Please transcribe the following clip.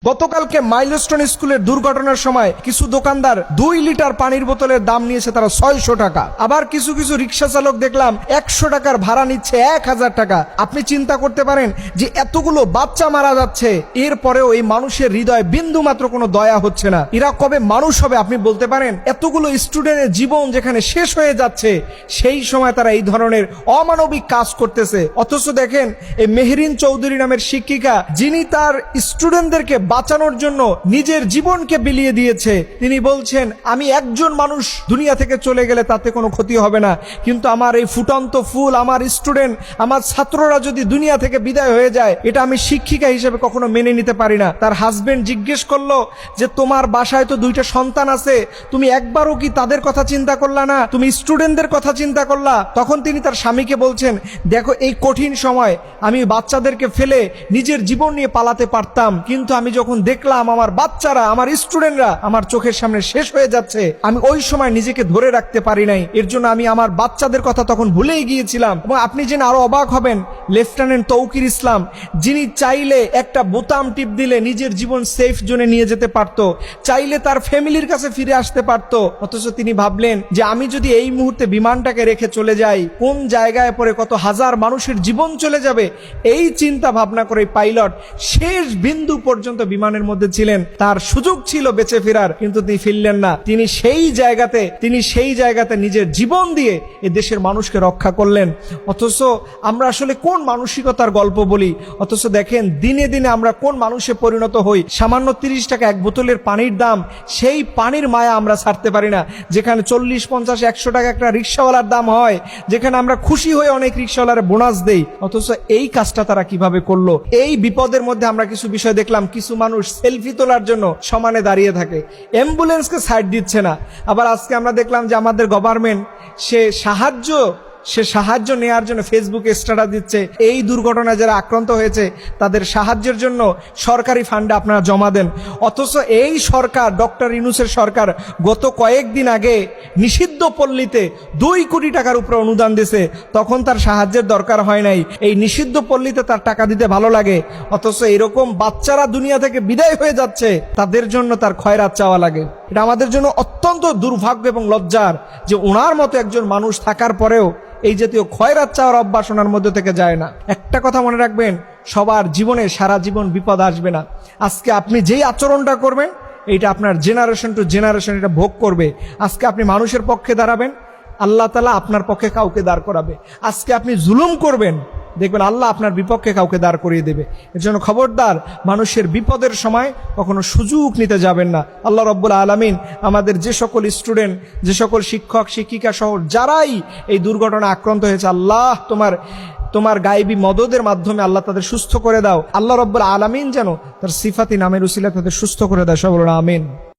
গতকালকে মাইলস্টোন স্কুলের দুর্ঘটনার সময় কিছু দোকানদার 2 লিটার পানির বোতলের দাম নিয়েছে তারা 600 টাকা। আবার কিছু কিছু রিক্সা চালক দেখলাম 100 টাকার ভাড়া নিচ্ছে 1000 টাকা। আপনি চিন্তা করতে পারেন যে এতগুলো বাচ্চা মারা যাচ্ছে, এরপরেও এই মানুষের হৃদয়ে বিন্দু মাত্র কোনো দয়া হচ্ছে না। এরা কবে মানুষ হবে আপনি বলতে পারেন? এতগুলো স্টুডেন্টের জীবন যেখানে শেষ হয়ে যাচ্ছে, সেই সময় তারা এই ধরনের অমানবিক কাজ করতেছে। অথচ দেখেন এই মেহরিন চৌধুরী নামের শিক্ষিকা, যিনি তার স্টুডেন্টদেরকে বাঁচানোর জন্য নিজের জীবনকে বিলিয়ে দিয়েছে, তিনি বলছেন আমি একজন মানুষ দুনিয়া থেকে চলে গেলে তাতে কোনো ক্ষতি হবে না, কিন্তু আমার এই ফুটন্ত ফুল, আমার স্টুডেন্ট, আমার ছাত্ররা যদি দুনিয়া থেকে বিদায় হয়ে যায়, এটা আমি শিক্ষিকা হিসেবে কখনো মেনে নিতে পারি না। তার হাজবেন্ড জিজ্ঞেস করলো যে তোমার বাসায় তো 2টা সন্তান আছে, তুমি একবারও কি তাদের কথা চিন্তা করলা না? তুমি স্টুডেন্টদের কথা চিন্তা করলা? তখন তিনি তার স্বামীকে বলছেন, দেখো এই কঠিন সময় আমি বাচ্চাদেরকে ফেলে নিজের জীবন নিয়ে পালাতে পারতাম, কিন্তু আমি যখন দেখলাম আমার বাচ্চারা, আমার স্টুডেন্টরা আমার চোখের সামনে শেষ হয়ে যাচ্ছে, আমি ওই সময় নিজেকে ধরে রাখতে পারি নাই। এর জন্য আমি আমার বাচ্চাদের কথা তখন ভুলেই গিয়েছিলাম। এবং আপনি জেনে আরো অবাক হবেন, লেফটেন্যান্ট তৌকির ইসলাম, যিনি চাইলে একটা বোতাম টিপ দিলে নিজের জীবন সেফ জোনে নিয়ে যেতে পারত, চাইলে তার ফ্যামিলির কাছে ফিরে আসতে পারত, অথচ তিনি ভাবলেন যে আমি যদি এই মুহূর্তে বিমানটাকে রেখে চলে যাই, কোন জায়গায় পরে কত হাজার মানুষের জীবন চলে যাবে। এই চিন্তা ভাবনা করে পাইলট শেষ বিন্দু পর্যন্ত বিমানের মধ্যে ছিলেন, তার সুযোগ ছিল বেঁচে ফেরার, কিন্তু তিনি ফিরলেন না। তিনি সেই জায়গাতে নিজের জীবন দিয়ে এ দেশের মানুষকে রক্ষা করলেন। অথচ আমরা আসলে কোন মানসিকতার গল্প বলি, অথচ দেখেন দিনে দিনে আমরা কোন মানুষে পরিণত হই। সামান্য 30 টাকা এক বোতলের পানির দাম, সেই পানির মায়া আমরা ছাড়তে পারি না। যেখানে 40, 50, 100 টাকা একটা রিক্সাওয়ালার দাম হয়, যেখানে আমরা খুশি হয়ে অনেক রিক্সাওয়ালার বোনাস দেই, অথচ এই কাজটা তারা কিভাবে করলো? এই বিপদের মধ্যে আমরা কিছু বিষয় দেখলাম, কিছু মানুষ সেলফি তোলার জন্য সমানে দাঁড়িয়ে থাকে, অ্যাম্বুলেন্সকে সাইড দিচ্ছে না। আবার আজকে আমরা দেখলাম যে আমাদের গভর্নমেন্ট সে সাহায্য নেওয়ার জন্য ফেসবুকে স্ট্যাটাস দিচ্ছে, এই দুর্ঘটনায় যারা আক্রান্ত হয়েছে তাদের সাহায্যের জন্য সরকারি ফান্ডে আপনারা জমা দেন। অথচ এই সরকার, ডক্টর ইউনূসের সরকার, গত কয়েকদিন আগে নিষিদ্ধ পল্লীতে 2 কোটি টাকার উপরে অনুদান দিয়েছে, তখন তার সাহায্যের দরকার হয় নাই। এই নিষিদ্ধ পল্লীতে তার টাকা দিতে ভালো লাগে, অথচ এরকম বাচ্চারা দুনিয়া থেকে বিদায় হয়ে যাচ্ছে, তাদের জন্য তার খয়রাত চাওয়া লাগে। এটা আমাদের জন্য অত্যন্ত দুর্ভাগ্য এবং লজ্জার যে ওনার মতো একজন মানুষ থাকার পরেও এই জাতীয় খয়রাত চাওয়ার অভ্যাস ওনার মধ্যে থেকে যায় না। একটা কথা মনে রাখবেন, সবার জীবনে সারা জীবন বিপদ আসবে না। আজকে আপনি যেই আচরণটা করবেন, এইটা আপনার জেনারেশন টু জেনারেশন এটা ভোগ করবে। আজকে আপনি মানুষের পক্ষে দাঁড়াবেন, আল্লাহ তাআলা আপনার পক্ষে কাউকে দাঁড় করাবে। আজকে আপনি জুলুম করবেন, দেখবেন আল্লাহ আপনার বিপক্ষে কাউকে দাঁড় করিয়ে দেবে। এর জন্য খবরদার, মানুষের বিপদের সময় কখনো সুযোগ নিতে যাবেন না। আল্লাহ রাব্বুল আলামিন আমাদের যে সকল স্টুডেন্ট, যে সকল শিক্ষক শিক্ষিকা সহ যারাই এই দুর্ঘটনা আক্রান্ত হয়েছে, আল্লাহ তোমার গায়েবী মদদের মাধ্যমে আল্লাহ তাদের সুস্থ করে দাও। আল্লাহ রাব্বুল আলামিন যেন তার সিফাতি নামের উসিলায় তাদের সুস্থ করে দেয়। সবাই বলুন আমিন।